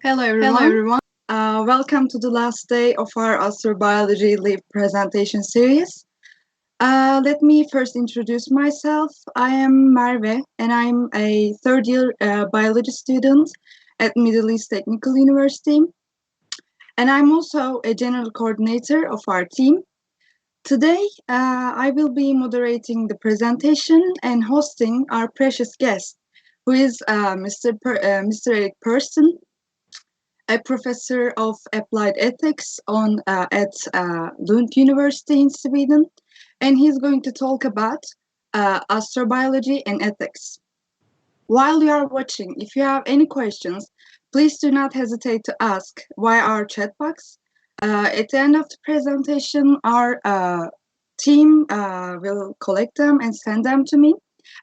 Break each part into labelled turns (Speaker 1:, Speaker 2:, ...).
Speaker 1: Hello everyone. Welcome to the last day of our astrobiology live presentation series. Let me first introduce myself. I am Merve and I'm a third year biology student at Middle East Technical University. And I'm also a general coordinator of our team. Today, I will be moderating the presentation and hosting our precious guest, who is Mr. Erik Persson, a professor of applied ethics at Lund University in Sweden, and he's going to talk about astrobiology and ethics. While you are watching, if you have any questions, please do not hesitate to ask via our chat box. At the end of the presentation, our team will collect them and send them to me,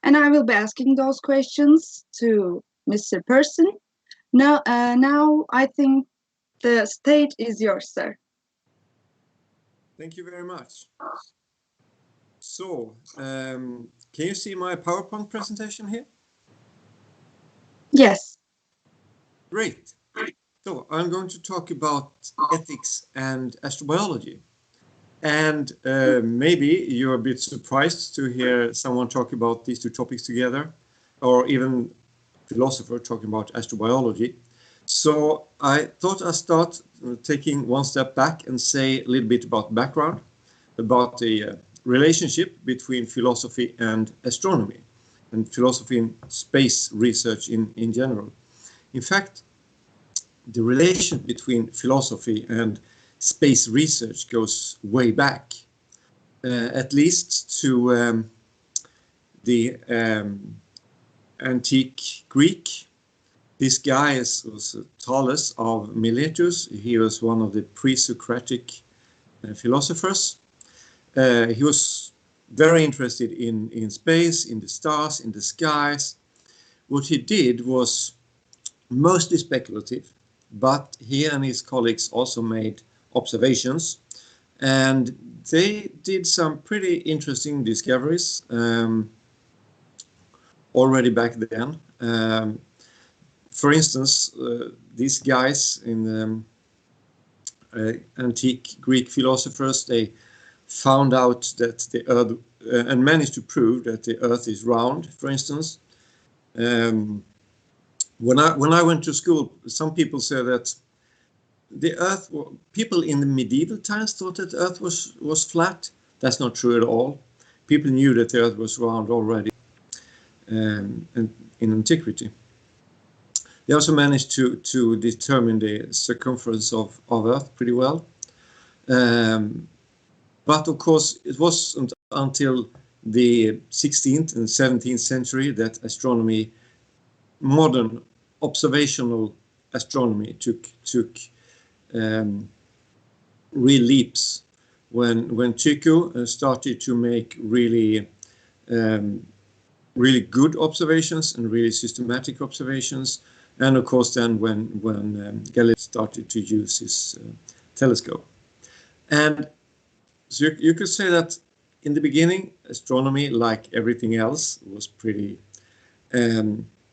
Speaker 1: and I will be asking those questions to Mr. Persson. Now I think the stage is yours, sir.
Speaker 2: Thank you very much. So, can you see my PowerPoint presentation here?
Speaker 1: Yes.
Speaker 2: Great. So, I'm going to talk about ethics and astrobiology. And maybe you're a bit surprised to hear someone talk about these two topics together, or even a philosopher talking about astrobiology. So I thought I'd start taking one step back and say a little bit about background, about the relationship between philosophy and astronomy, and philosophy and space research in general. In fact, the relation between philosophy and space research goes way back, at least to the antique Greek. This guy was Thales of Miletus. He was one of the pre-Socratic philosophers. He was very interested in space, in the stars, in the skies. What he did was mostly speculative, but he and his colleagues also made observations, and they did some pretty interesting discoveries already back then. For instance, these guys in the antique Greek philosophers, they found out that the Earth and managed to prove that the Earth is round, for instance. When I went to school, some people said that the Earth, people in the medieval times thought that the Earth was flat. That's not true at all. People knew that the Earth was round already in antiquity. They also managed to determine the circumference of Earth pretty well. But of course, it wasn't until the 16th and 17th century that astronomy, modern observational astronomy, took real leaps. When Tycho started to make really good observations and really systematic observations, and of course then when Galileo started to use his telescope. And so you could say that in the beginning, astronomy, like everything else, was pretty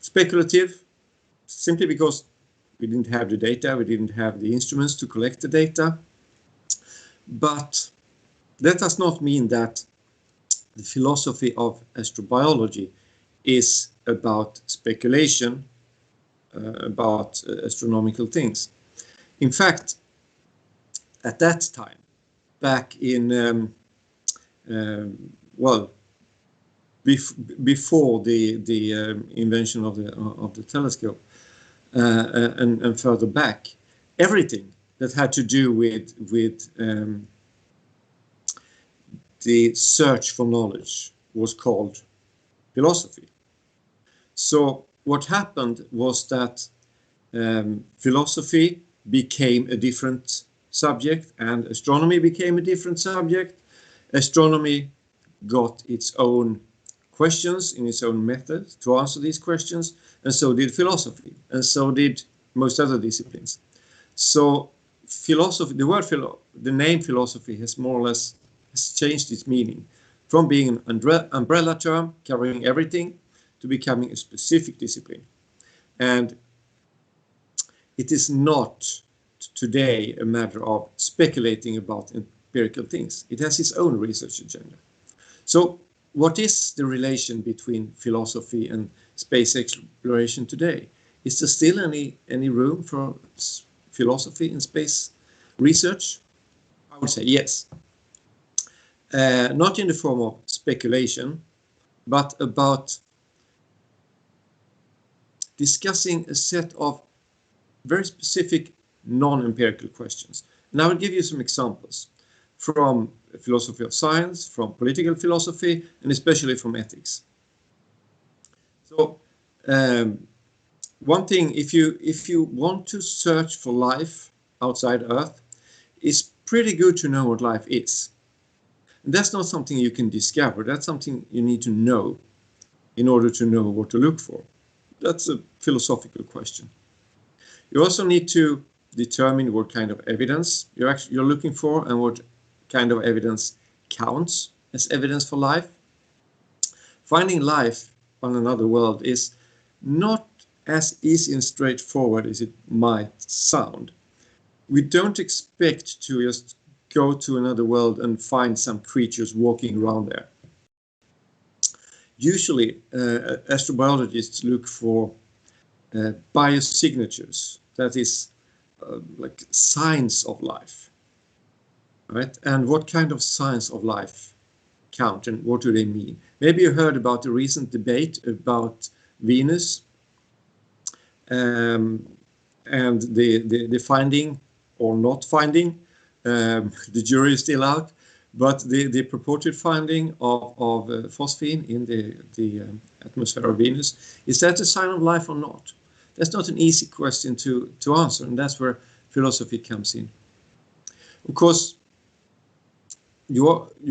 Speaker 2: speculative, simply because we didn't have the data, we didn't have the instruments to collect the data. But that does not mean that the philosophy of astrobiology is about speculation about astronomical things. In fact, at that time, back in before the invention of the telescope and further back, everything that had to do with the search for knowledge was called philosophy. So what happened was that philosophy became a different subject and astronomy became a different subject. Astronomy got its own questions in its own method to answer these questions, and so did philosophy, and so did most other disciplines. So philosophy, the name philosophy has more or less changed its meaning from being an umbrella term covering everything to becoming a specific discipline. And it is not today a matter of speculating about empirical things. It has its own research agenda. So what is the relation between philosophy and space exploration today? Is there still any room for philosophy in space research? I would say yes. Not in the form of speculation, but about discussing a set of very specific non-empirical questions. And I will give you some examples from philosophy of science, from political philosophy, and especially from ethics. So one thing, if you want to search for life outside Earth, it's pretty good to know what life is. And that's not something you can discover. That's something you need to know in order to know what to look for. That's a philosophical question. You also need to determine what kind of evidence you're looking for and what kind of evidence counts as evidence for life. Finding life on another world is not as easy and straightforward as it might sound. We don't expect to just go to another world and find some creatures walking around there. Usually, astrobiologists look for biosignatures, that is, like signs of life, right? And what kind of signs of life count and what do they mean? Maybe you heard about the recent debate about Venus and the finding or not finding. The jury is still out, but the purported finding of phosphine in the atmosphere of Venus, is that a sign of life or not? That's not an easy question to answer, and that's where philosophy comes in. Of course, you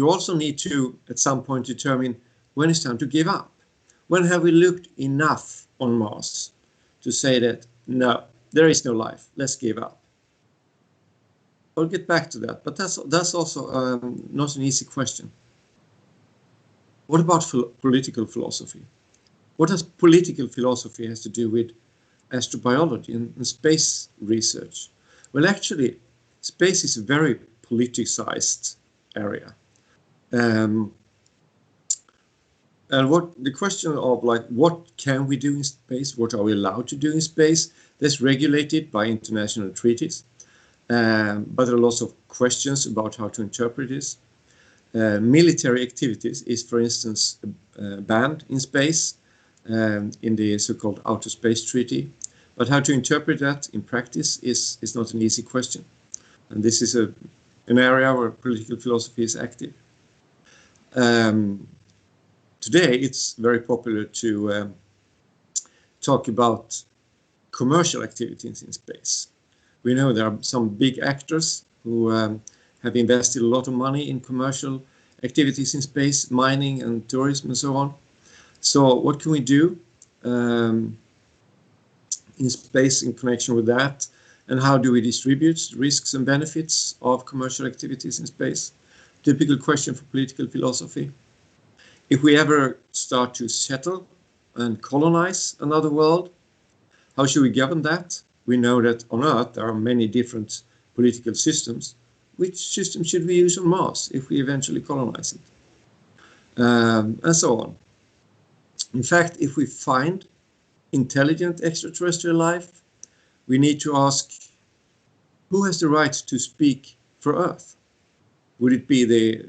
Speaker 2: also need to, at some point, determine when it's time to give up. When have we looked enough on Mars to say that, no, there is no life, let's give up? I'll get back to that, but that's also not an easy question. What about political philosophy? What does political philosophy has to do with astrobiology and space research? Well, actually, space is a very politicized area. And what the question of what can we do in space? What are we allowed to do in space? That's regulated by international treaties. But there are lots of questions about how to interpret this. Military activities is, for instance, banned in space in the so-called Outer Space Treaty. But how to interpret that in practice is not an easy question. And this is an area where political philosophy is active. Today, it's very popular to talk about commercial activities in space. We know there are some big actors who have invested a lot of money in commercial activities in space, mining and tourism and so on. So what can we do in space in connection with that? And how do we distribute risks and benefits of commercial activities in space? Typical question for political philosophy. If we ever start to settle and colonize another world, how should we govern that? We know that on Earth there are many different political systems. Which system should we use on Mars if we eventually colonize it? And so on. In fact, if we find intelligent extraterrestrial life, we need to ask, who has the right to speak for Earth? Would it be the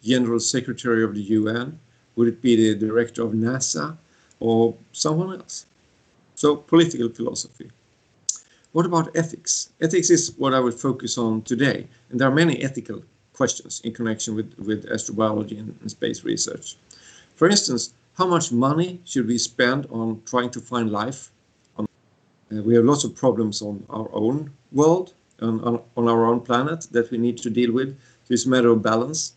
Speaker 2: General Secretary of the UN? Would it be the director of NASA or someone else? So political philosophy. What about ethics? Ethics is what I will focus on today. And there are many ethical questions in connection with astrobiology and space research. For instance, how much money should we spend on trying to find life? We have lots of problems on our own world, on our own planet that we need to deal with. So it's a matter of balance,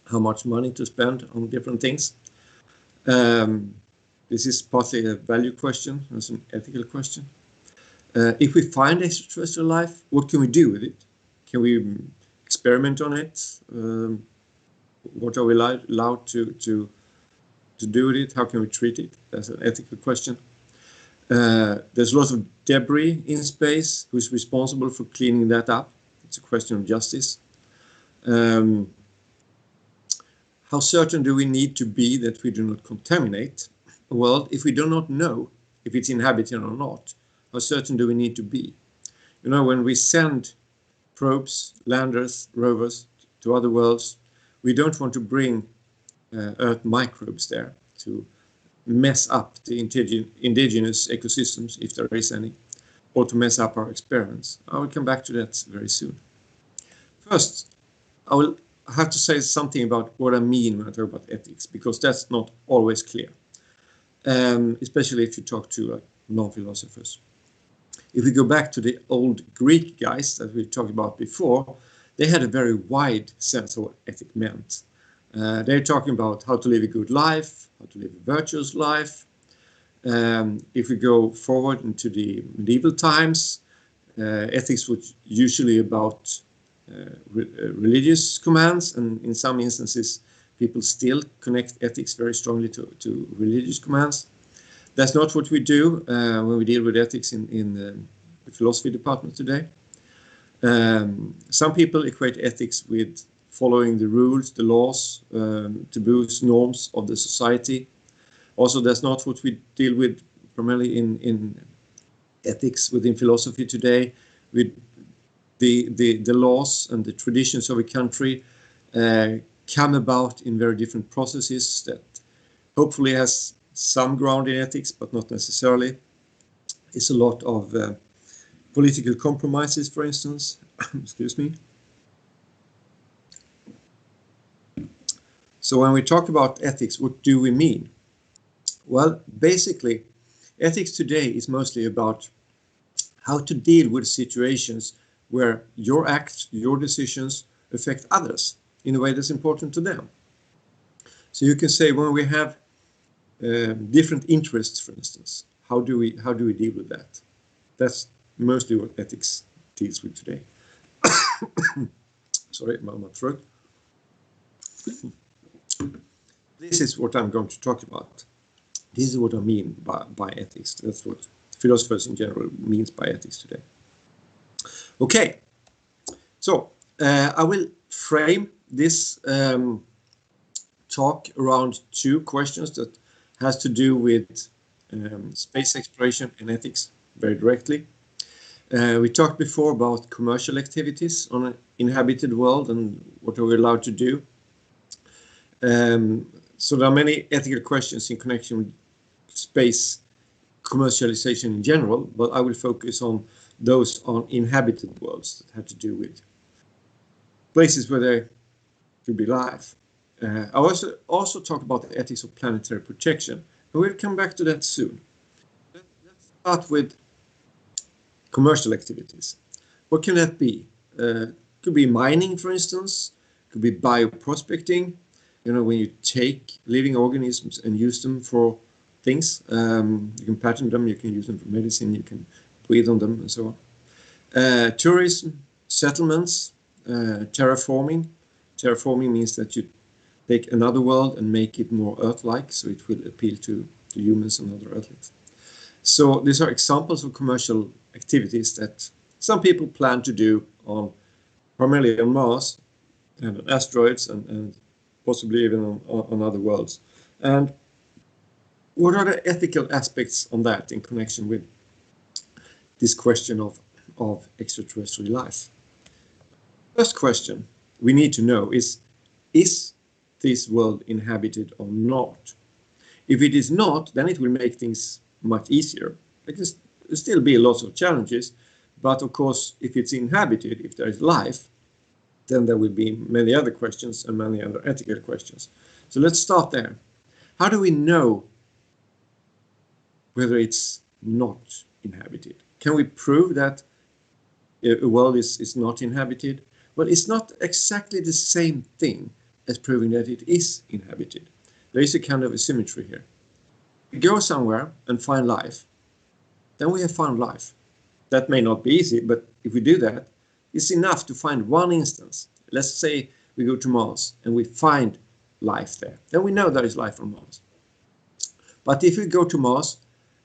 Speaker 2: how much money to spend on different things. This is partly a value question, it's an ethical question. If we find extraterrestrial life, what can we do with it? Can we experiment on it? What are we allowed to do with it? How can we treat it? That's an ethical question. There's lots of debris in space. Who's responsible for cleaning that up? It's a question of justice. How certain do we need to be that we do not contaminate? Well, if we do not know if it's inhabited or not, how certain do we need to be? You know, when we send probes, landers, rovers to other worlds, we don't want to bring Earth microbes there to mess up the indigenous ecosystems, if there is any, or to mess up our experiments. I will come back to that very soon. First, I will have to say something about what I mean when I talk about ethics, because that's not always clear, especially if you talk to non-philosophers. If we go back to the old Greek guys that we talked about before, they had a very wide sense of what ethics meant. They're talking about how to live a good life, how to live a virtuous life. If we go forward into the medieval times, ethics was usually about religious commands, and in some instances, people still connect ethics very strongly to religious commands. That's not what we do when we deal with ethics in the philosophy department today. Some people equate ethics with following the rules, the laws, taboos, norms of the society. Also, that's not what we deal with primarily in ethics within philosophy today. With the laws and the traditions of a country come about in very different processes that hopefully has some ground in ethics, but not necessarily. It's a lot of political compromises, for instance. Excuse me. So when we talk about ethics, what do we mean? Well, basically, ethics today is mostly about how to deal with situations where your acts, your decisions affect others in a way that's important to them. So you can say when we have different interests, for instance, how do we deal with that? That's mostly what ethics deals with today. Sorry, my throat. This is what I'm going to talk about. This is what I mean by ethics. That's what philosophers in general means by ethics today. Okay, so I will frame this talk around two questions that has to do with space exploration and ethics very directly. We talked before about commercial activities on an inhabited world and what are we allowed to do. So there are many ethical questions in connection with space commercialization in general, but I will focus on those on inhabited worlds that have to do with places where there could be life. I also talk about the ethics of planetary protection, and we'll come back to that soon. Let's start with commercial activities. What can that be? Could be mining, for instance. Could be bioprospecting. You know, when you take living organisms and use them for things, you can patent them, you can use them for medicine, you can breathe on them, and so on. Tourism, settlements, terraforming. Terraforming means that you take another world and make it more Earth-like, so it will appeal to humans and other Earthlings. So these are examples of commercial activities that some people plan to do primarily on Mars and on asteroids and possibly even on other worlds. And what are the ethical aspects on that in connection with this question of extraterrestrial life? First question we need to know is this world inhabited or not? If it is not, then it will make things much easier. There can still be lots of challenges, but of course, if it's inhabited, if there is life, then there will be many other questions and many other ethical questions. So let's start there. How do we know whether it's not inhabited? Can we prove that a world is not inhabited? Well, it's not exactly the same thing as proving that it is inhabited. There is a kind of asymmetry here. We go somewhere and find life, then we have found life. That may not be easy, but if we do that, it's enough to find one instance. Let's say we go to Mars and we find life there. Then we know there is life on Mars. But if we go to Mars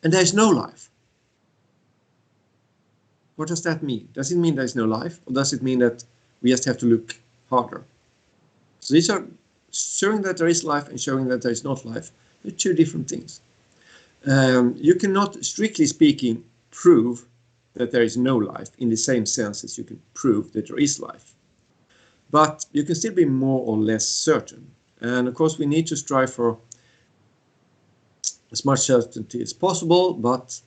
Speaker 2: and there's no life. What does that mean? Does it mean there's no life, or does it mean that we just have to look harder? So these are showing that there is life and showing that there is not life. They're two different things. You cannot, strictly speaking, prove that there is no life in the same sense as you can prove that there is life. But you can still be more or less certain. And of course, we need to strive for as much certainty as possible, but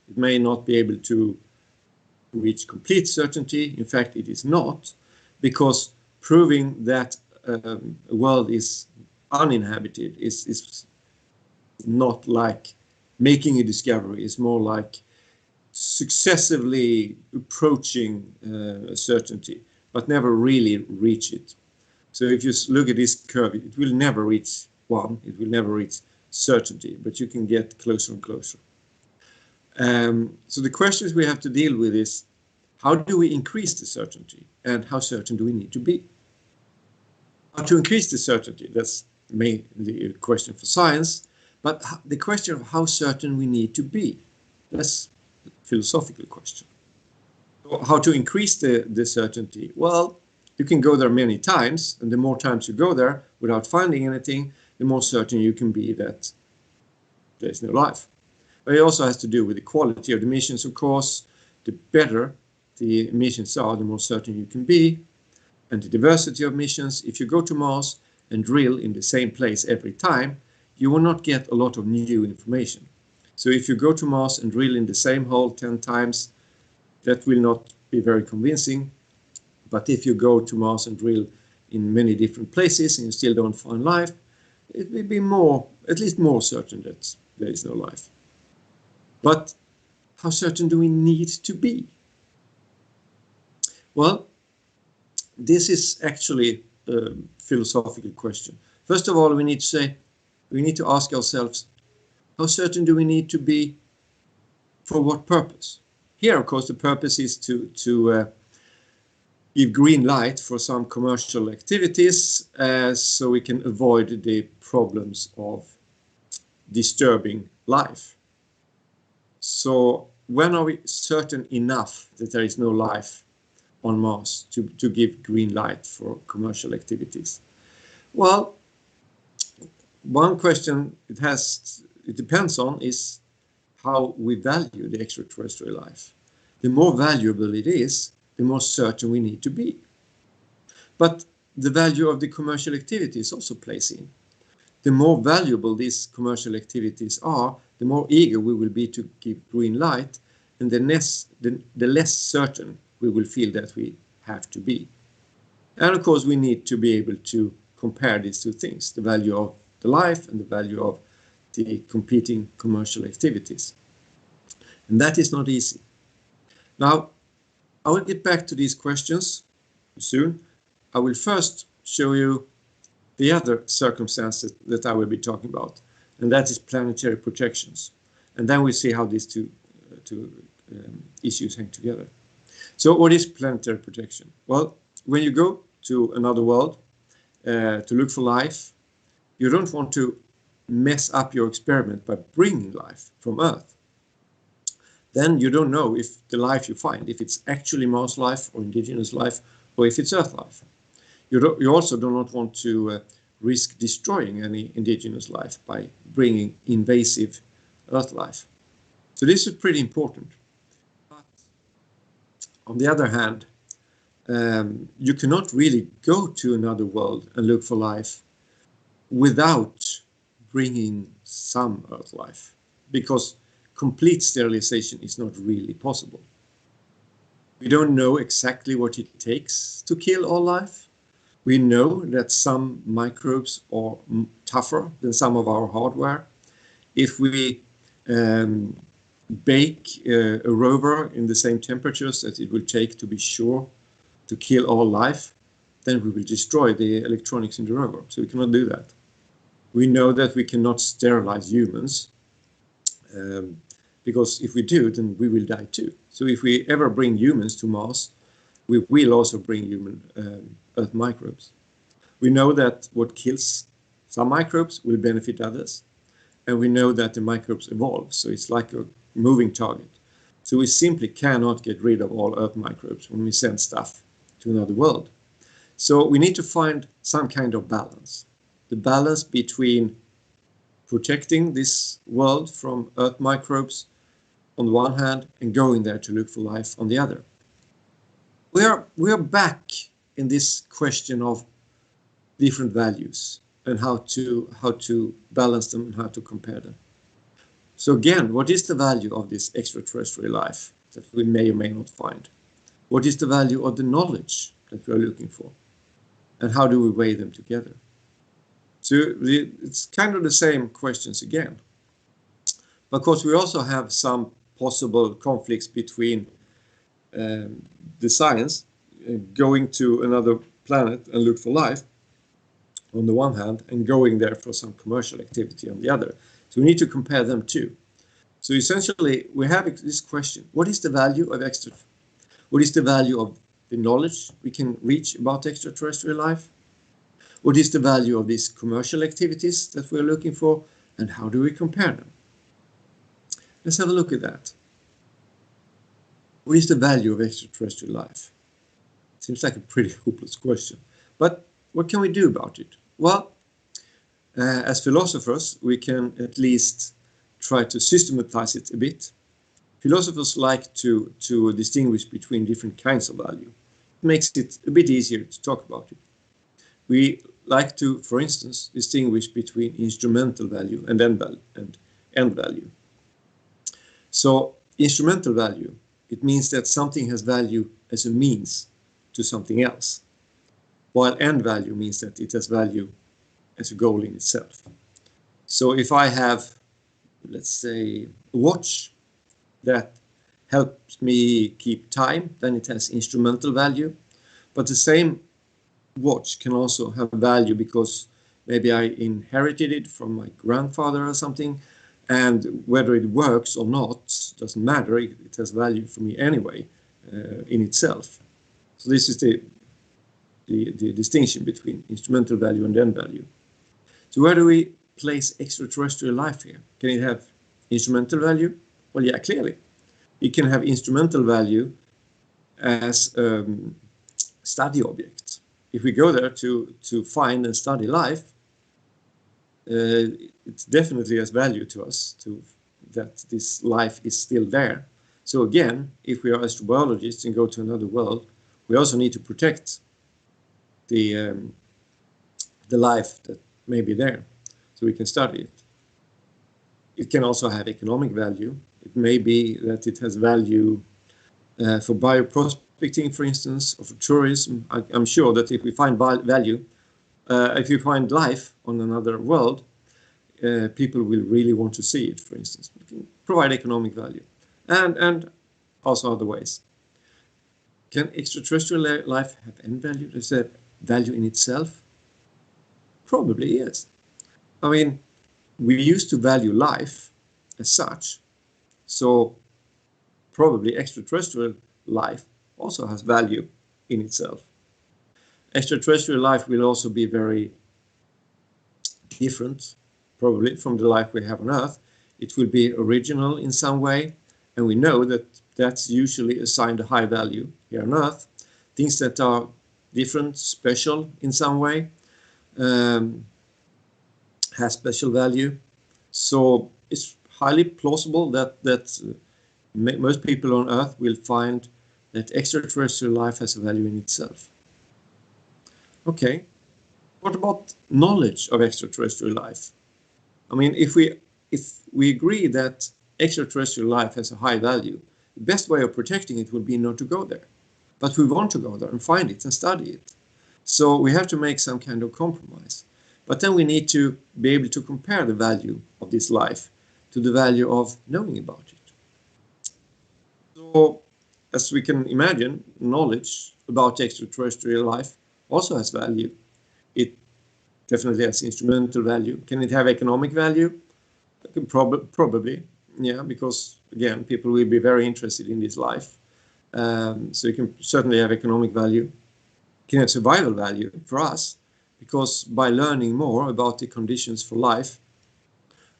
Speaker 2: it may not be able to reach complete certainty. In fact, it is not, because proving that a world is uninhabited is not like making a discovery. It's more like successively approaching certainty, but never really reach it. So if you look at this curve, it will never reach one, it will never reach certainty, but you can get closer and closer. So the questions we have to deal with is, how do we increase the certainty, and how certain do we need to be? How to increase the certainty, that's mainly a question for science, but the question of how certain we need to be, that's a philosophical question. So how to increase the certainty? Well, you can go there many times, and the more times you go there without finding anything, the more certain you can be that there's no life. But it also has to do with the quality of the missions, of course. The better the missions are, the more certain you can be. And the diversity of missions, if you go to Mars and drill in the same place every time, you will not get a lot of new information. So if you go to Mars and drill in the same hole 10 times, that will not be very convincing. But if you go to Mars and drill in many different places and you still don't find life, it will be more, at least more certain that there is no life. But how certain do we need to be? Well, this is actually a philosophical question. First of all, we need to ask ourselves, how certain do we need to be? For what purpose? Here, of course, the purpose is to give green light for some commercial activities, so we can avoid the problems of disturbing life. So when are we certain enough that there is no life on Mars to give green light for commercial activities? Well, one question it depends on is how we value the extraterrestrial life. The more valuable it is, the more certain we need to be. But the value of the commercial activities also plays in. The more valuable these commercial activities are, the more eager we will be to give green light, and the less certain we will feel that we have to be. And of course, we need to be able to compare these two things, the value of the life and the value of the competing commercial activities. And that is not easy. Now, I will get back to these questions soon. I will first show you the other circumstances that I will be talking about, and that is planetary projections. And then we see how these two issues hang together. So what is planetary projection? Well, when you go to another world to look for life, you don't want to mess up your experiment by bringing life from Earth. Then you don't know if the life you find, if it's actually Mars life or indigenous life, or if it's Earth life. You also do not want to risk destroying any indigenous life by bringing invasive Earth life. So this is pretty important. But on the other hand, you cannot really go to another world and look for life without bringing some Earth life, because complete sterilization is not really possible. We don't know exactly what it takes to kill all life. We know that some microbes are tougher than some of our hardware. If we bake a rover in the same temperatures that it will take to be sure to kill all life, then we will destroy the electronics in the rover. So we cannot do that. We know that we cannot sterilize humans, because if we do, then we will die too. So if we ever bring humans to Mars, we will also bring human Earth microbes. We know that what kills some microbes will benefit others. and we know that the microbes evolve, so it's like a moving target. So we simply cannot get rid of all Earth microbes when we send stuff to another world. So we need to find some kind of balance. The balance between protecting this world from Earth microbes on the one hand and going there to look for life on the other. We are back in this question of different values and how to balance them and how to compare them. So again, what is the value of this extraterrestrial life that we may or may not find? What is the value of the knowledge that we are looking for? And how do we weigh them together? So it's kind of the same questions again. Of course, we also have some possible conflicts between the science going to another planet and look for life on the one hand and going there for some commercial activity on the other. So we need to compare them too. So essentially we have this question: what is the value of what is the value of the knowledge we can reach about extraterrestrial life? What is the value of these commercial activities that we're looking for, and how do we compare them? Let's have a look at that. What is the value of extraterrestrial life? Seems like a pretty hopeless question, but what can we do about it? Well, as philosophers, we can at least try to systematize it a bit. Philosophers like to distinguish between different kinds of value. It makes it a bit easier to talk about it. We like to, for instance, distinguish between instrumental value and end value. So instrumental value, it means that something has value as a means to something else, while end value means that it has value as a goal in itself. So if I have, let's say, a watch that helps me keep time, then it has instrumental value. But the same watch can also have value because maybe I inherited it from my grandfather or something, and whether it works or not doesn't matter. It has value for me anyway in itself. So this is the distinction between instrumental value and end value. So where do we place extraterrestrial life here? Can it have instrumental value? Well, yeah, clearly. It can have instrumental value as study object. If we go there to find and study life, it definitely has value to us that this life is still there. So again, if we are astrobiologists and go to another world, we also need to protect the life that may be there, so we can study it. It can also have economic value. It may be that it has value for bioprospecting, for instance, or for tourism. I'm sure that if we find value, if you find life on another world, people will really want to see it, for instance. It can provide economic value and also other ways. Can extraterrestrial life have end value? Is that value in itself? Probably yes. I mean, we used to value life as such, so probably extraterrestrial life also has value in itself. Extraterrestrial life will also be very different, probably, from the life we have on Earth. It will be original in some way, and we know that that's usually assigned a high value here on Earth. Things that are different, special in some way, has special value. So it's highly plausible that most people on Earth will find that extraterrestrial life has a value in itself. Okay, what about knowledge of extraterrestrial life? I mean, if we agree that extraterrestrial life has a high value, the best way of protecting it would be not to go there. But we want to go there and find it and study it. So we have to make some kind of compromise. But then we need to be able to compare the value of this life to the value of knowing about it. So, as we can imagine, knowledge about extraterrestrial life also has value. It definitely has instrumental value. Can it have economic value? Probably, yeah, because again, people will be very interested in this life. So it can certainly have economic value. It can have survival value for us, because by learning more about the conditions for life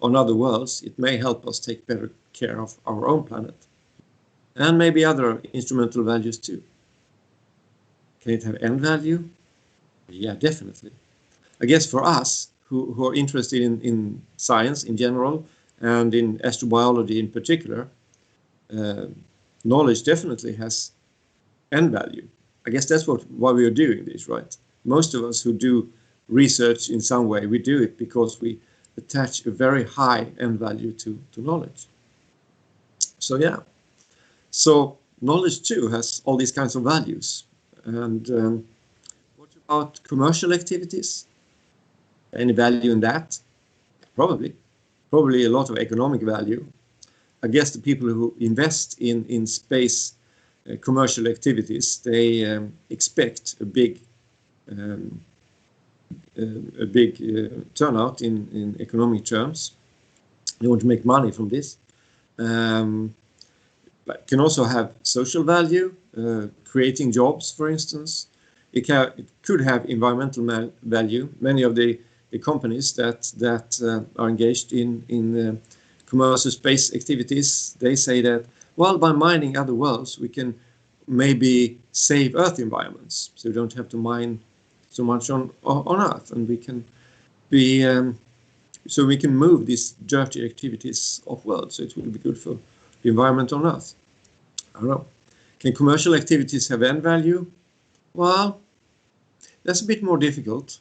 Speaker 2: on other worlds, it may help us take better care of our own planet. And maybe other instrumental values too. Can it have end value? Yeah, definitely. I guess for us who are interested in science in general and in astrobiology in particular, uh, knowledge definitely has end value. I guess that's why we are doing this, right? Most of us who do research in some way, we do it because we attach a very high end value to knowledge. So yeah, so knowledge too has all these kinds of values. And what about commercial activities? Any value in that? Probably. Probably a lot of economic value. I guess the people who invest in space commercial activities, they expect um, a big turnout in economic terms. They want to make money from this. But can also have social value, creating jobs, for instance. It could have environmental value. Many of the companies that are engaged in commercial space activities, they say that, well, by mining other worlds, we can maybe save Earth environments. So we don't have to mine so much on Earth, and we can be so we can move these dirty activities off world. So it will be good for the environment on Earth. I don't know. Can commercial activities have end value? Well, that's a bit more difficult.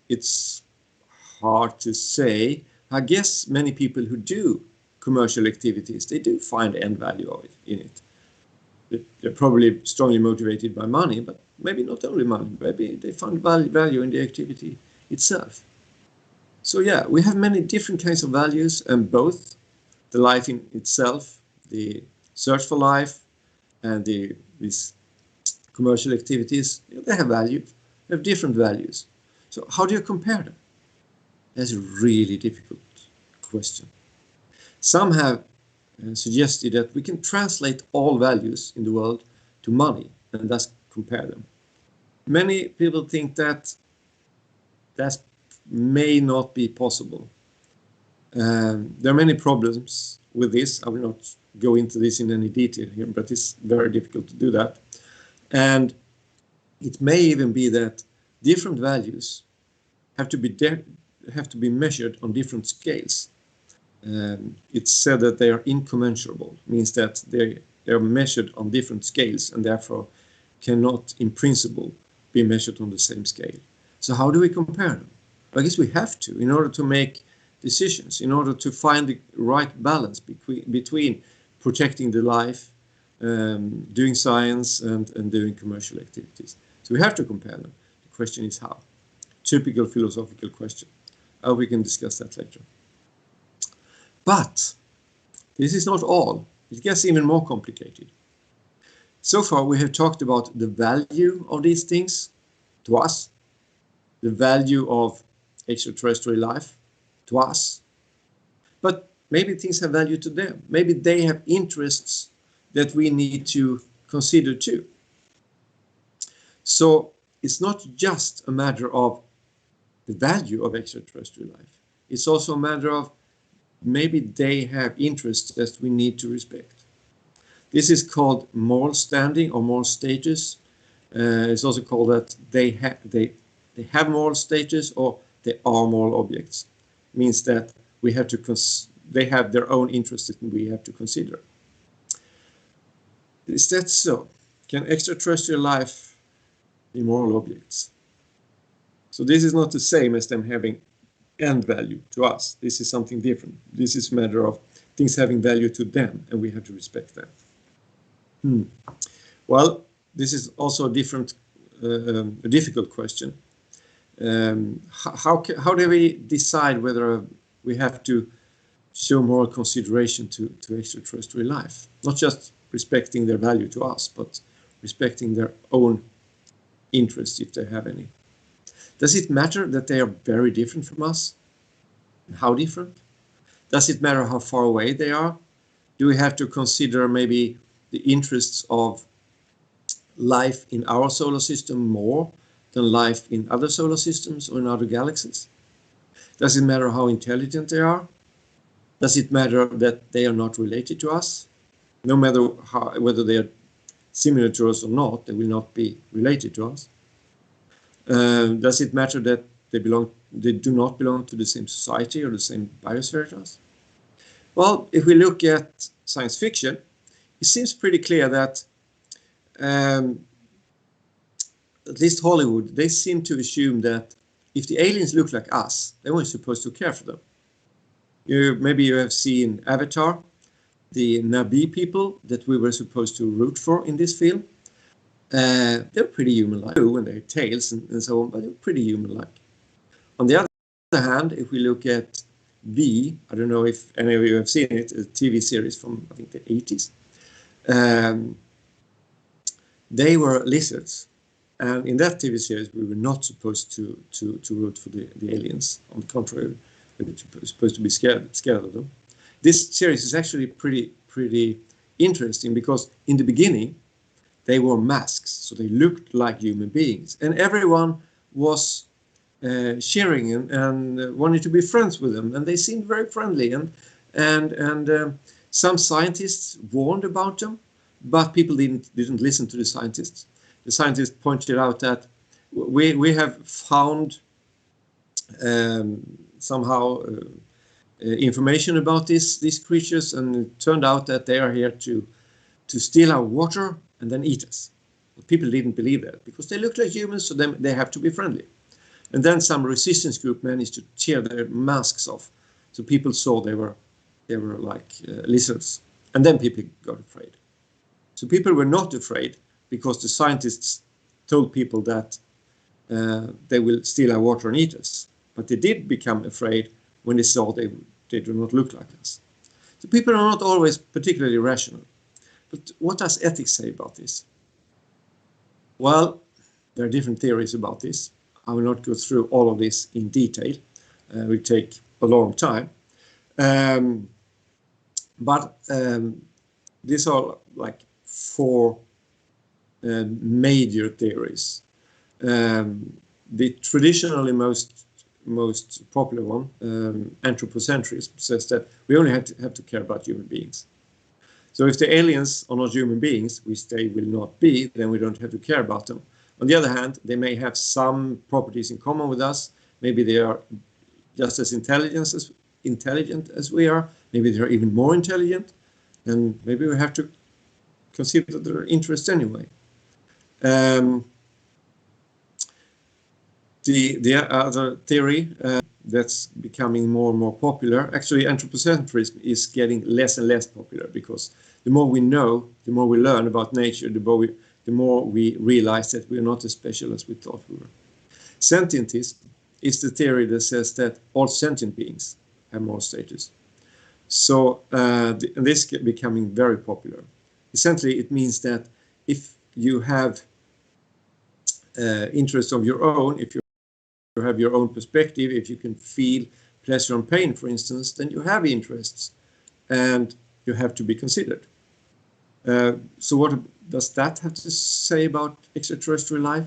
Speaker 2: It's hard to say. I guess many people who do commercial activities, they do find end value of it, in it. They're probably strongly motivated by money, but maybe not only money. Maybe they find value in the activity itself. So yeah, we have many different kinds of values, and both the life in itself, the search for life, and these commercial activities, they have value, they have different values. So how do you compare them? That's a really difficult question. Some have suggested that we can translate all values in the world to money and thus compare them. Many people think that that may not be possible. There are many problems with this. I will not go into this in any detail here, but it's very difficult to do that. And it may even be that different values have to be measured on different scales. It's said that they are incommensurable, means that they are measured on different scales and therefore cannot, in principle, be measured on the same scale. So how do we compare them? I guess we have to, in order to make decisions, in order to find the right balance between protecting the life, doing science, and doing commercial activities. So we have to compare them. The question is how. Typical philosophical question. We can discuss that later. But this is not all. It gets even more complicated. So far, we have talked about the value of these things to us, the value of extraterrestrial life to us. But maybe things have value to them. Maybe they have interests that we need to consider too. So it's not just a matter of the value of extraterrestrial life. It's also a matter of maybe they have interests that we need to respect. This is called moral standing or moral status. It's also called that they have moral status or they are moral objects. It means that we have to they have their own interests that we have to consider. Is that so? Can extraterrestrial life be moral objects? So this is not the same as them having end value to us. This is something different. This is a matter of things having value to them, and we have to respect them. Well, this is also a difficult question. How do we decide whether we have to show moral consideration to extraterrestrial life? Not just respecting their value to us, but respecting their own interests if they have any. Does it matter that they are very different from us? And how different? Does it matter how far away they are? Do we have to consider maybe the interests of life in our solar system more than life in other solar systems or in other galaxies? Does it matter how intelligent they are? Does it matter that they are not related to us? No matter whether they are similar to us or not, they will not be related to us. Does it matter that they do not belong to the same society or the same biosphere as us? Well, if we look at science fiction, it seems pretty clear that at least Hollywood, they seem to assume that if the aliens look like us, then we're supposed to care for them. Maybe you have seen Avatar, the Nabi people that we were supposed to root for in this film. They're pretty human-like, and their tails and so on, but they're pretty human-like. On the other hand, if we look at I don't know if any of you have seen it, a TV series from, I think, the 80s. They were lizards. And in that TV series, we were not supposed to root for the aliens. On the contrary, we were supposed to be scared of them. This series is actually pretty interesting because in the beginning, they wore masks, so they looked like human beings. And everyone was cheering and wanted to be friends with them. And they seemed very friendly. And some scientists warned about them, but people didn't listen to the scientists. The scientists pointed out that we have found somehow information about these creatures, and it turned out that they are here to steal our water and then eat us. But people didn't believe that because they look like humans, so they have to be friendly. And then some resistance group managed to tear their masks off, so people saw they were like lizards, and then people got afraid. So people were not afraid because the scientists told people that they will steal our water and eat us. But they did become afraid when they saw they do not look like us. So people are not always particularly rational. But what does ethics say about this? Well, there are different theories about this. I will not go through all of this in detail. It will take a long time. But these are like four major theories. The traditionally most popular one, anthropocentrism, says that we only have to care about human beings. So if the aliens are not human beings, which they will not be, then we don't have to care about them. On the other hand, they may have some properties in common with us. Maybe they are just as intelligent as we are. Maybe they're even more intelligent. And maybe we have to consider their interests anyway. The other theory that's becoming more and more popular, actually anthropocentrism is getting less and less popular because the more we know, the more we learn about nature, the more we realize that we're not as special as we thought we were. Sentientism is the theory that says that all sentient beings have moral status. So this is becoming very popular. Essentially, it means that if you have interests of your own, if you have your own perspective, if you can feel pleasure and pain, for instance, then you have interests and you have to be considered. So what does that have to say about extraterrestrial life?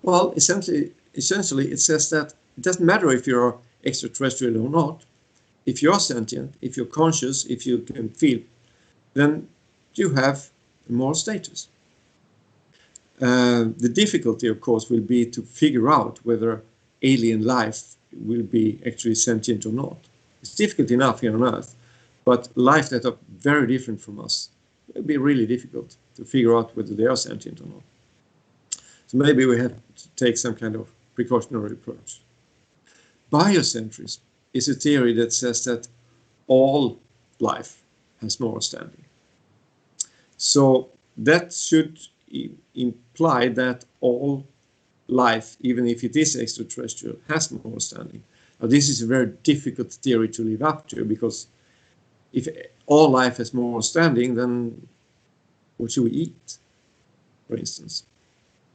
Speaker 2: Well, essentially it says that it doesn't matter if you're extraterrestrial or not. If you're sentient, if you're conscious, if you can feel, then you have a moral status. The difficulty, of course, will be to figure out whether alien life will be actually sentient or not. It's difficult enough here on Earth, but life that are very different from us will be really difficult to figure out whether they are sentient or not. So maybe we have to take some kind of precautionary approach. Biocentrism is a theory that says that all life has moral standing. So that should imply that all life, even if it is extraterrestrial, has moral standing. Now, this is a very difficult theory to live up to because if all life has moral standing, then what should we eat, for instance?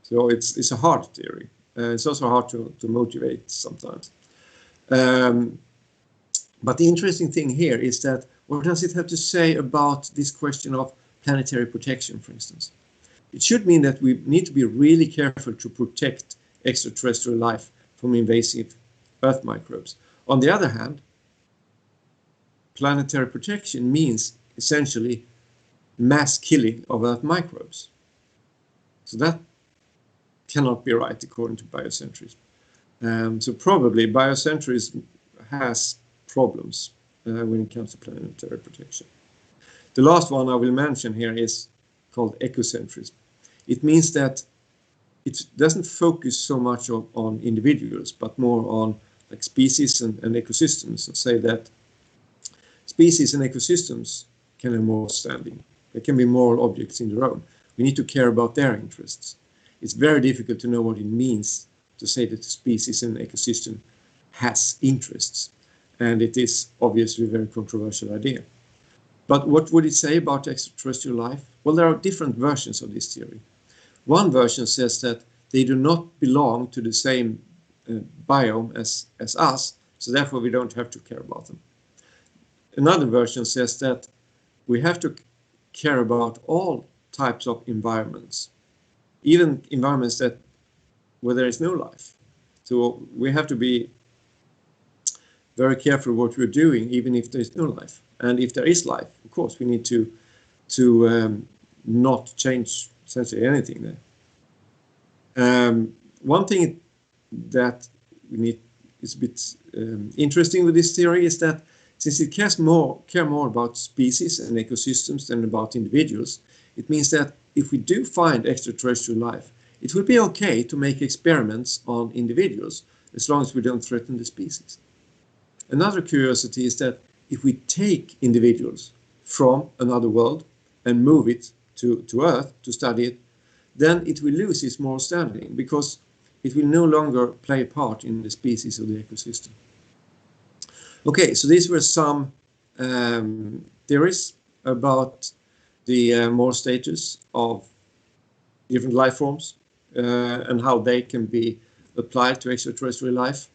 Speaker 2: So it's a hard theory. It's also hard to motivate sometimes. But the interesting thing here is that what does it have to say about this question of planetary protection, for instance? It should mean that we need to be really careful to protect extraterrestrial life from invasive Earth microbes. On the other hand, planetary protection means essentially mass killing of Earth microbes. So that cannot be right according to biocentrism. So probably biocentrism has problems when it comes to planetary protection. The last one I will mention here is called ecocentrism. It means that it doesn't focus so much on individuals, but more on like species and ecosystems, and say that species and ecosystems can have moral standing. They can be moral objects in their own. We need to care about their interests. It's very difficult to know what it means to say that a species and ecosystem has interests. And it is obviously a very controversial idea. But what would it say about extraterrestrial life? Well, there are different versions of this theory. One version says that they do not belong to the same biome as us, so therefore we don't have to care about them. Another version says that we have to care about all types of environments, even environments where there is no life. So we have to be very careful what we're doing, even if there is no life. And if there is life, of course, we need to not change essentially anything there. One thing that is a bit interesting with this theory is that since it care more about species and ecosystems than about individuals, it means that if we do find extraterrestrial life, it will be okay to make experiments on individuals as long as we don't threaten the species. Another curiosity is that if we take individuals from another world and move it to Earth to study it, then it will lose its moral standing because it will no longer play a part in the species or the ecosystem. Okay, so these were some theories about the moral status of different life forms and how they can be applied to extraterrestrial life.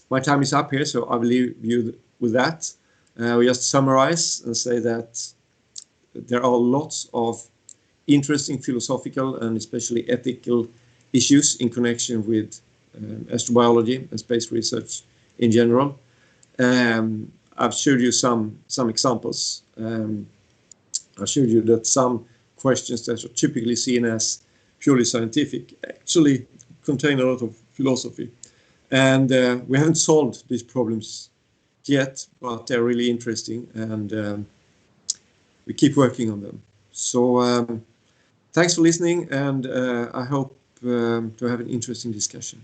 Speaker 2: My time is up here, so I will leave you with that. We just summarize and say that there are lots of interesting philosophical and especially ethical issues in connection with astrobiology and space research in general. I've showed you some examples. I showed you that some questions that are typically seen as purely scientific actually contain a lot of philosophy. And we haven't solved these problems yet, but they're really interesting, and we keep working on them. So thanks for listening, and I hope to have an interesting discussion.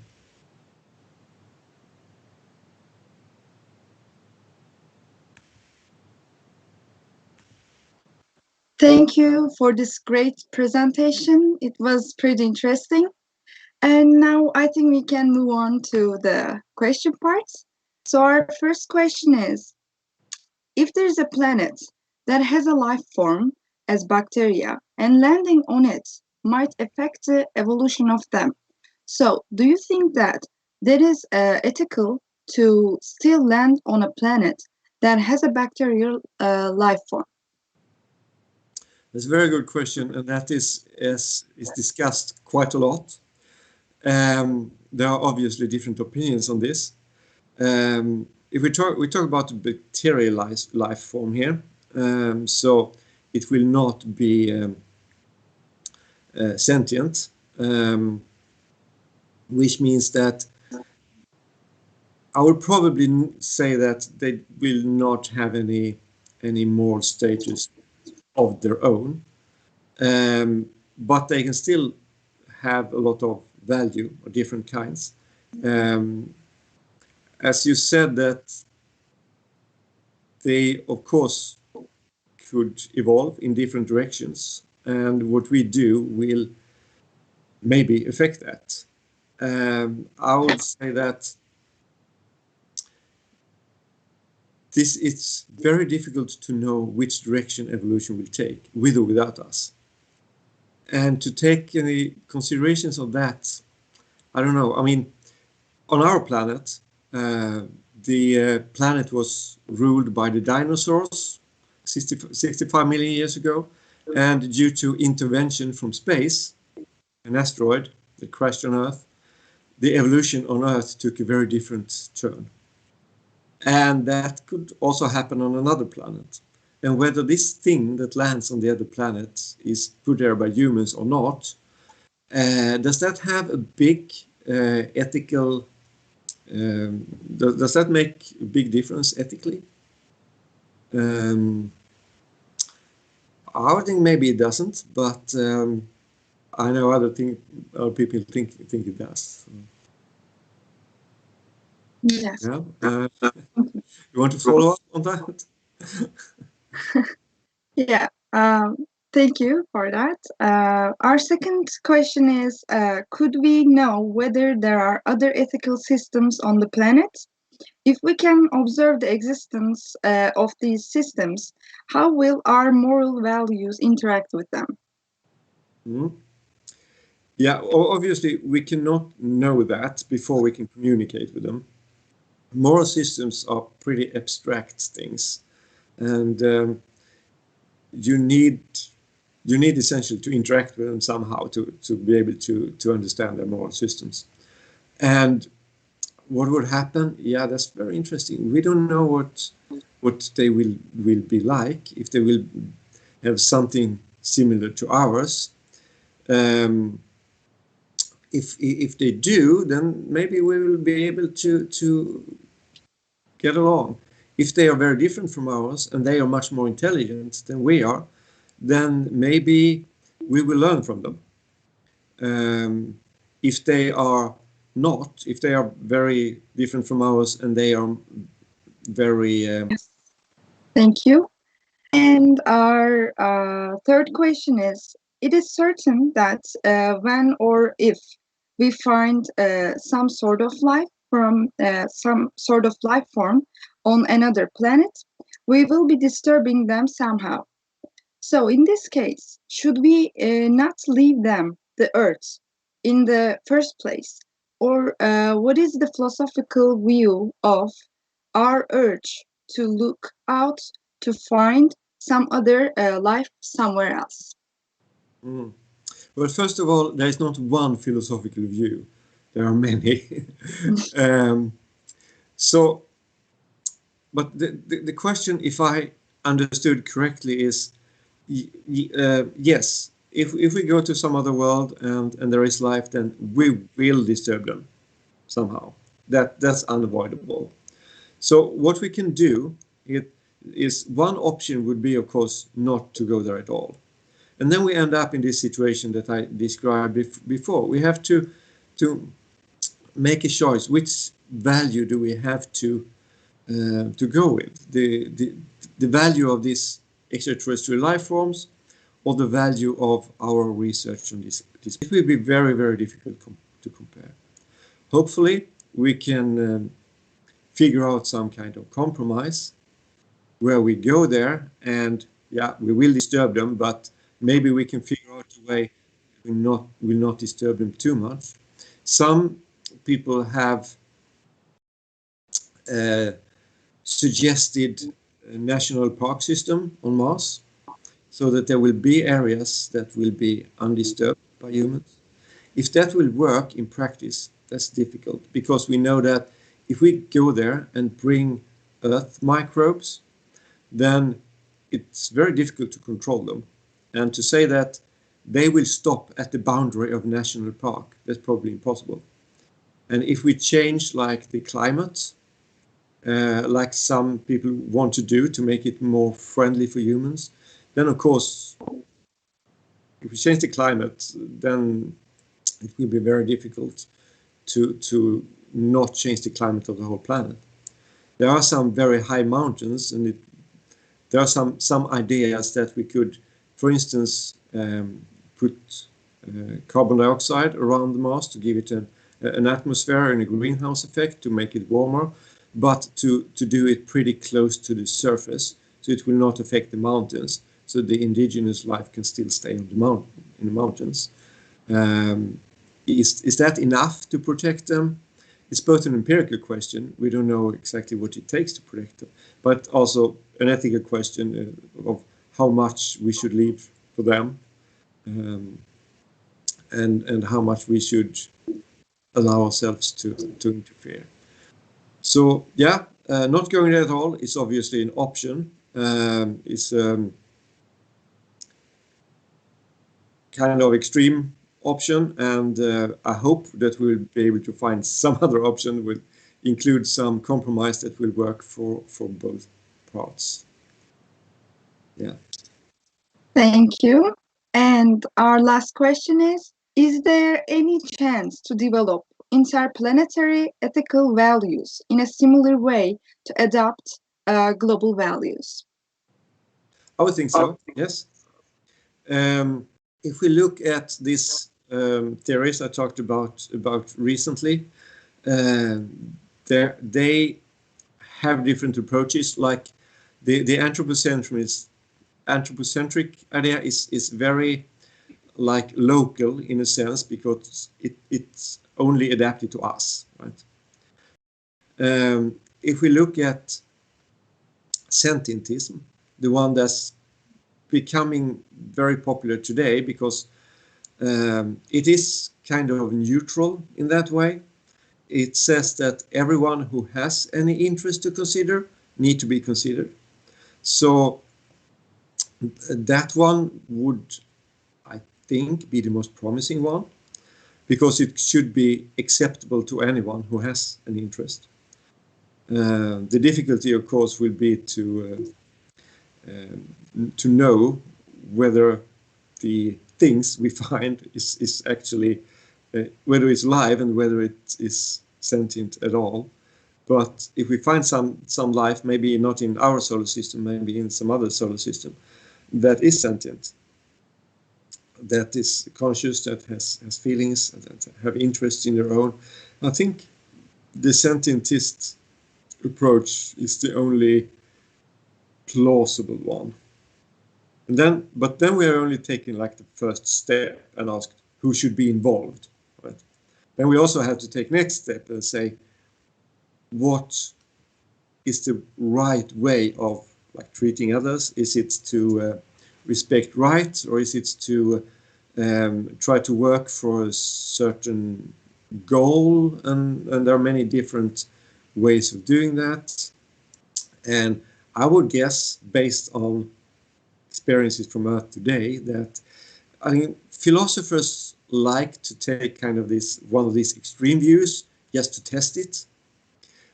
Speaker 1: Thank you for this great presentation. It was pretty interesting. And now I think we can move on to the question parts. So our first question is, if there is a planet that has a life form as bacteria and landing on it might affect the evolution of them. So do you think that is ethical to still land on a planet that has a bacterial life form?
Speaker 2: That's a very good question, and that is discussed quite a lot. There are obviously different opinions on this. If we talk about the bacterial life form here, so it will not be sentient, which means that I would probably say that they will not have any moral status of their own, but they can still have a lot of value of different kinds. As you said, that they of course could evolve in different directions, and what we do will maybe affect that. I would say that it's very difficult to know which direction evolution will take, with or without us. And to take any considerations of that, I don't know. I mean, on our planet, the planet was ruled by the dinosaurs 65 million years ago, and due to intervention from space, an asteroid that crashed on Earth, the evolution on Earth took a very different turn. And that could also happen on another planet. And whether this thing that lands on the other planet is put there by humans or not, does that have a big ethical, does that make a big difference ethically? I would think maybe it doesn't, but I know other people think it does.
Speaker 1: Yes.
Speaker 2: Yeah. You want to follow up on that?
Speaker 1: Yeah. Thank you for that. Our second question is, could we know whether there are other ethical systems on the planet? If we can observe the existence of these systems, how will our moral values interact with them?
Speaker 2: Mm. Yeah, obviously we cannot know that before we can communicate with them. Moral systems are pretty abstract things, and you need essentially to interact with them somehow to be able to understand their moral systems. And what would happen? Yeah, that's very interesting. We don't know what they will be like, if they will have something similar to ours. If they do, then maybe we will be able to get along. If they are very different from ours and they are much more intelligent than we are, then maybe we will learn from them. If they are not, if they are very different from ours and they are very
Speaker 1: Thank you. And our third question is, it is certain that when or if we find some sort of life from some sort of life form on another planet, we will be disturbing them somehow. So in this case, should we not leave them, the Earth, in the first place? Or what is the philosophical view of our urge to look out to find some other life somewhere else?
Speaker 2: mm. Well, first of all, there is not one philosophical view. There are many. um, so, but the question, if I understood correctly, is yes, if we go to some other world and there is life, then we will disturb them somehow. That's unavoidable. So what we can do is one option would be, of course, not to go there at all. And then we end up in this situation that I described before. We have to make a choice. Which value do we have to go with? The value of these extraterrestrial life forms, or the value of our research on this. It will be very, very difficult to compare. Hopefully, we can figure out some kind of compromise where we go there and yeah, we will disturb them, but maybe we can figure out a way we will not disturb them too much. Some people have suggested a national park system on Mars, so that there will be areas that will be undisturbed by humans. If that will work in practice, that's difficult, because we know that if we go there and bring Earth microbes, then it's very difficult to control them. And to say that they will stop at the boundary of national park, that's probably impossible. And if we change like the climate, like some people want to do to make it more friendly for humans, then of course, if we change the climate, then it will be very difficult to not change the climate of the whole planet. There are some very high mountains, and there are some ideas that we could, for instance, put carbon dioxide around the Mars to give it an atmosphere and a greenhouse effect to make it warmer, but to do it pretty close to the surface, so it will not affect the mountains, so the indigenous life can still stay on in the mountains. Is that enough to protect them? It's both an empirical question, we don't know exactly what it takes to protect them, but also an ethical question of how much we should leave for them, and how much we should allow ourselves to interfere. So yeah, not going there at all is obviously an option. It's kind of extreme option, and I hope that we'll be able to find some other option will include some compromise that will work for both parts. Yeah.
Speaker 1: Thank you. And our last question is there any chance to develop interplanetary ethical values in a similar way to adopt global values?
Speaker 2: I would think so, yes. If we look at these theories I talked about recently, they have different approaches. Like the anthropocentric idea is very like local in a sense because it's only adapted to us, right? If we look at sentientism, the one that's becoming very popular today because it is kind of neutral in that way. It says that everyone who has any interest to consider need to be considered. So that one would, I think, be the most promising one because it should be acceptable to anyone who has an interest. The difficulty, of course, will be to know whether the things we find is actually whether it's live and whether it is sentient at all. But if we find some life, maybe not in our solar system, maybe in some other solar system, that is sentient, that is conscious, that has feelings, that have interests in their own, I think the sentientist approach is the only plausible one. But then we are only taking like the first step and ask who should be involved, right? Then we also have to take next step and say what is the right way of like treating others? Is it to respect rights, or is it to try to work for a certain goal? And there are many different ways of doing that. And I would guess, based on experiences from Earth today, that I mean philosophers like to take kind of one of these extreme views just to test it.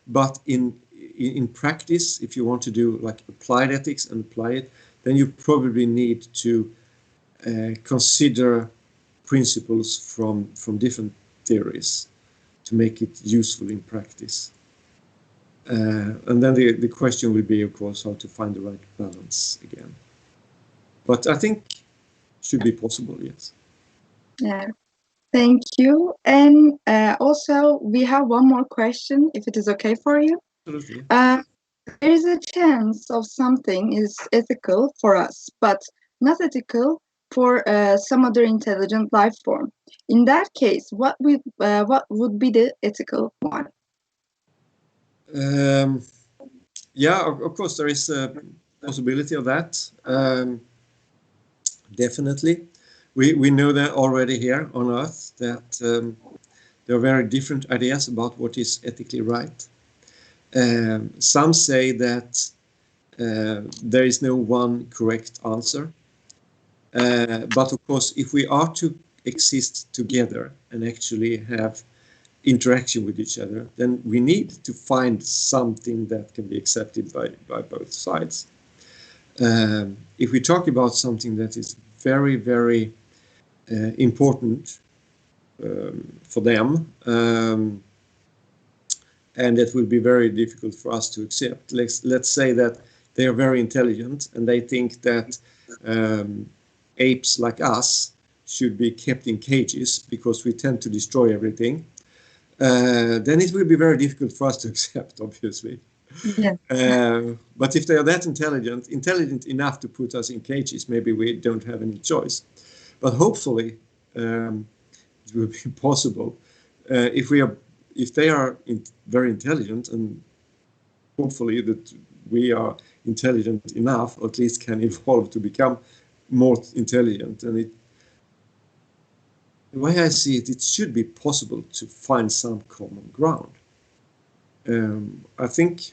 Speaker 2: But in practice, if you want to do like applied ethics and apply it, then you probably need to consider principles from different theories to make it useful in practice. And then the question will be, of course, how to find the right balance again. But I think it should be possible, yes.
Speaker 1: Yeah, thank you. And also, we have one more question, if it is okay for you.
Speaker 2: Absolutely.
Speaker 1: There is a chance of something is ethical for us, but not ethical for some other intelligent life form. In that case, what would be the ethical one?
Speaker 2: Yeah, of course, there is a possibility of that. Definitely. We know that already here on Earth that there are very different ideas about what is ethically right. Some say that there is no one correct answer. But of course, if we are to exist together and actually have interaction with each other, then we need to find something that can be accepted by both sides. If we talk about something that is very, very important for them, and it will be very difficult for us to accept. Let's say that they are very intelligent and they think that apes like us should be kept in cages because we tend to destroy everything. Then it will be very difficult for us to accept, obviously.
Speaker 1: Yeah.
Speaker 2: But if they are that intelligent enough to put us in cages, maybe we don't have any choice. But hopefully, it will be possible if they are very intelligent, and hopefully that we are intelligent enough, or at least can evolve to become more intelligent. And the way I see it, it should be possible to find some common ground. I think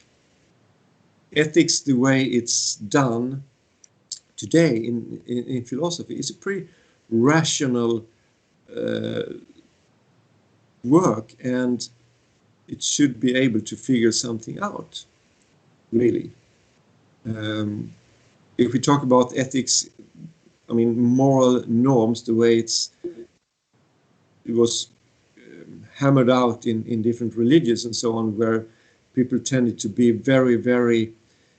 Speaker 2: ethics, the way it's done today in philosophy, is a pretty rational work, and it should be able to figure something out, really. If we talk about ethics, I mean, moral norms, the way it was hammered out in different religions and so on, where people tended to be very, very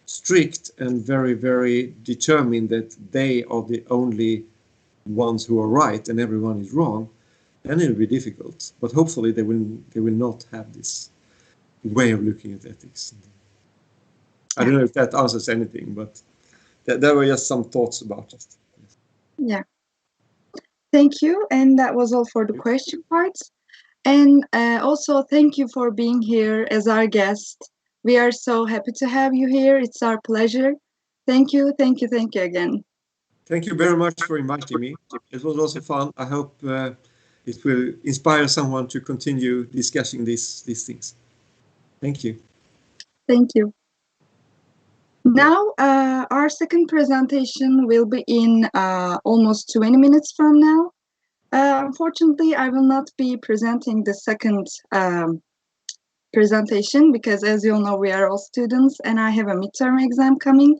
Speaker 2: strict and very, very determined that they are the only ones who are right and everyone is wrong, then it will be difficult. But hopefully they will not have this way of looking at ethics. I don't know if that answers anything, but there were just some thoughts about it.
Speaker 1: Yeah. Thank you. And that was all for the question parts. And also, thank you for being here as our guest. We are so happy to have you here. It's our pleasure. Thank you, thank you, thank you again.
Speaker 2: Thank you very much for inviting me. It was also fun. I hope it will inspire someone to continue discussing these things. Thank you.
Speaker 1: Thank you. Now, our second presentation will be in almost 20 minutes from now. Unfortunately, I will not be presenting the second presentation because, as you all know, we are all students and I have a midterm exam coming,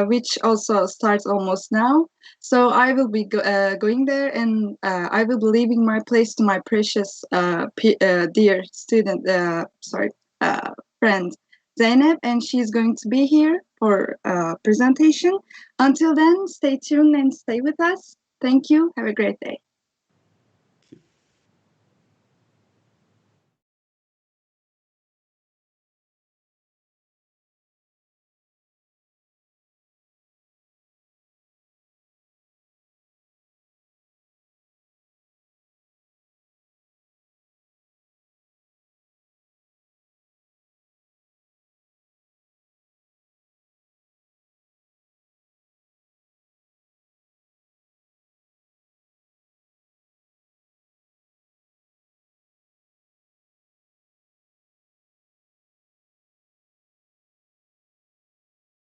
Speaker 1: which also starts almost now. So I will be going there, and I will be leaving my place to my precious dear student, friend Zeynep, and she's going to be here for presentation. Until then, stay tuned and stay with us. Thank you. Have a great day.